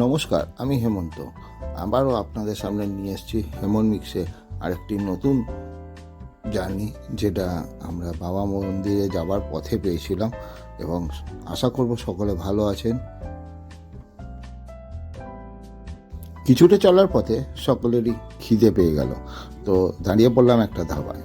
নমস্কার, আমি হেমন্ত। আবারও আপনাদের সামনে নিয়ে এসেছি হেমন মিক্সে আরেকটি নতুন জার্নি, যেটা আমরা বাবা মন্দিরে যাবার পথে পেয়েছিলাম এবং আশা করব সকলে ভালো আছেন। কিছুটা চলার পথে সকলেরই খিদে পেয়ে গেল, তো দাঁড়িয়ে পড়লাম একটা ধাবায়।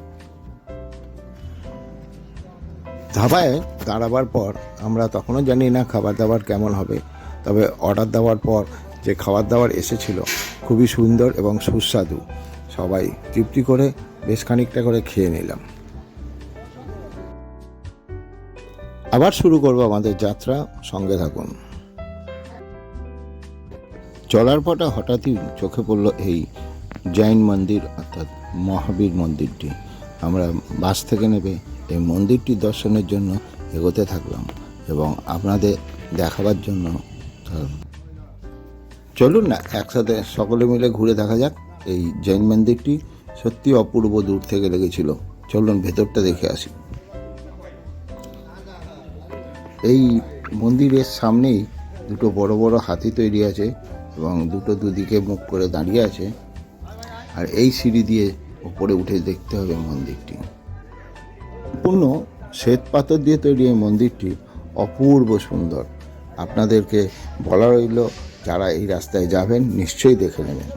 ধাবায় দাঁড়াবার পর আমরা তখনও জানি না খাবার দাবার কেমন হবে, তবে অর্ডার দেওয়ার পর যে খাবার দাবার এসেছিল খুবই সুন্দর এবং সুস্বাদু। সবাই তৃপ্তি করে বেশ খানিকটা করে খেয়ে নিলাম। আবার শুরু করব আমাদের যাত্রা, সঙ্গে থাকুন। চলার পথে হঠাৎই চোখে পড়ল এই জৈন মন্দির অর্থাৎ মহাবীর মন্দিরটি। আমরা বাস থেকে নেমে এই মন্দিরটি দর্শনের জন্য এগোতে থাকলাম এবং আপনাদের দেখাবার জন্য। চলুন না একসাথে সকলে মিলে ঘুরে দেখা যাক এই জৈন মন্দিরটি। সত্যি অপূর্ব দূর থেকে লেগেছিল। চলুন ভেতরটা দেখে আসি। এই মন্দিরের সামনেই দুটো বড় বড় হাতি তৈরি আছে এবং দুটো দুদিকে মুখ করে দাঁড়িয়ে আছে, আর এই সিঁড়ি দিয়ে উপরে উঠে দেখতে হবে মন্দিরটি। সম্পূর্ণ শ্বেত পাথর দিয়ে তৈরি এই মন্দিরটি অপূর্ব সুন্দর। আপনাদেরকে বলা রইল, যারা এই রাস্তায় যাবেন নিশ্চয়ই দেখে নেবেন।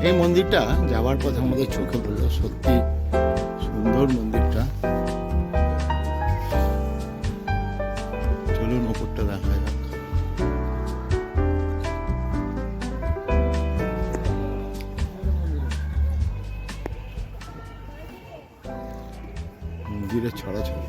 এই মন্দিরটা যাওয়ার পথে আমাদের চোখে পড়ল, সত্যি সুন্দর মন্দিরটা। চলুন ওপরটা দেখা যাক। মন্দিরের ছড়াছড়ি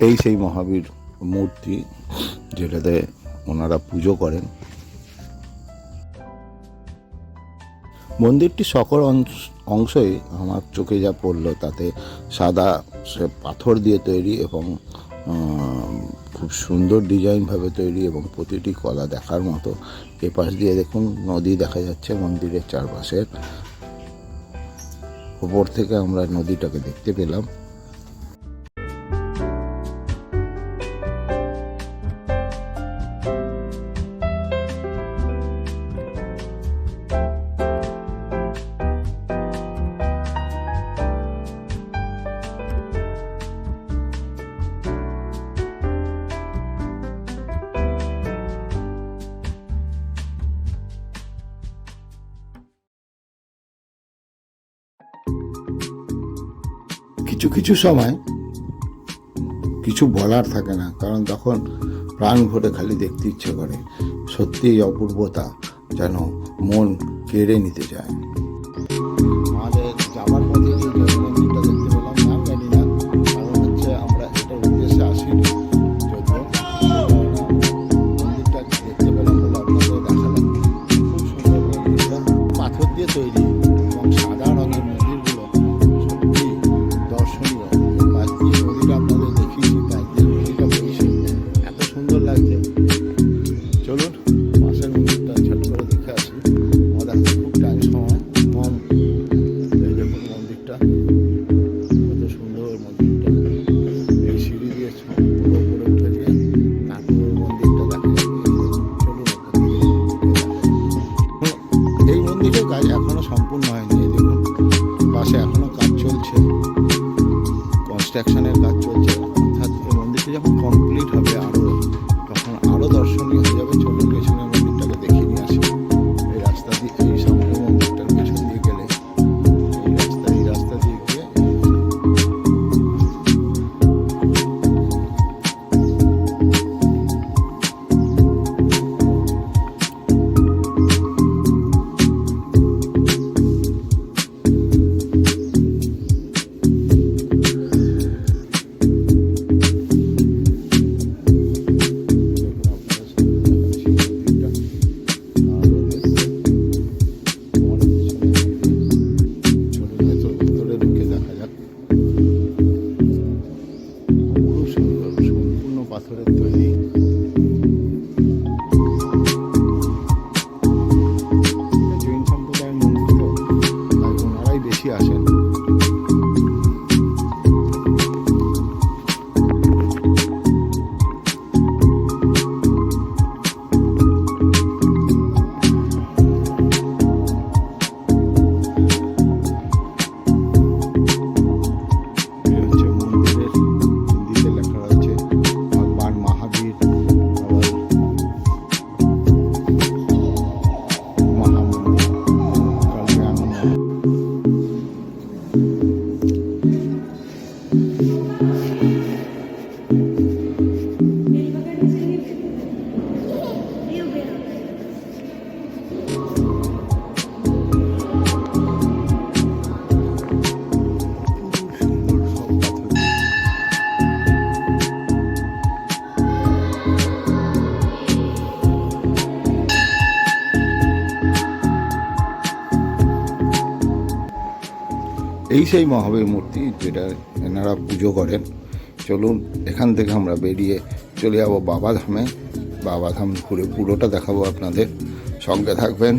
এই সেই মহাবীর মূর্তি যেটাতে ওনারা পুজো করেন। মন্দিরটি সকল অংশই আমার চোখে যা পড়লো তাতে সাদা পাথর দিয়ে তৈরি এবং খুব সুন্দর ডিজাইনভাবে তৈরি এবং প্রতিটি কলা দেখার মতো। এপাশ দিয়ে দেখুন নদী দেখা যাচ্ছে মন্দিরের চারপাশের। উপর থেকে আমরা নদীটাকে দেখতে পেলাম। কিছু কিছু সময় কিছু বলার থাকে না, কারণ তখন প্রাণ ভরে খালি দেখতে ইচ্ছে করে। সত্যিই অপূর্বতা যেন মন কেড়ে নিতে যায়। আমাদের যাবার পথে মন্দিরটা দেখতে পেলাম, নাম জানি না, কারণ হচ্ছে আমরা এটার উদ্দেশ্যে আসিনি। মন্দিরটা দেখতে পেলাম বলে আপনাদের দেখালাম। খুব সুন্দর মন্দিরটা, পাথর দিয়ে তৈরি এবং সাদা রঙের মন্দিরগুলো সত্যি দর্শনীয়। পাশ দিয়ে নদীটা আপনাদের দেখিয়েছি, পাশ দিয়ে নদীটা বইছে, এত সুন্দর লাগছে। চলুন পাশের মন্দিরটা ছোট করে দেখে আসি। আমাদের হাতে খুব টাইম সময়। রেনোভেশনের কাজ চলছে, অর্থাৎ এই মন্দিরটি যখন কমপ্লিট হবে তখন আরও দর্শনীয় হয়ে যাবে। চলুন পেছনের মন্দিরটাকে দেখিয়ে নিয়ে আসি। এই রাস্তা দিয়ে, এই সামনের মন্দিরটার পেছন দিয়ে গেলে এই রাস্তা দিয়ে গিয়ে পাথরের তৈরি। জৈন সম্প্রদায়ের মন্দির তো, তাই ওনারাই বেশি আসেন। এই সেই মহাবীর মূর্তি যেটা এনারা পুজো করেন। চলুন এখান থেকে আমরা বেরিয়ে চলে যাবো বাবাধামে। বাবাধাম ঘুরে পুরোটা দেখাবো আপনাদের। সঙ্গে থাকবেন,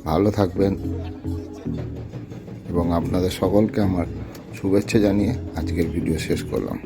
ভালো থাকবেন এবং আপনাদের সকলকে আমার শুভেচ্ছা জানিয়ে আজকের ভিডিও শেষ করলাম।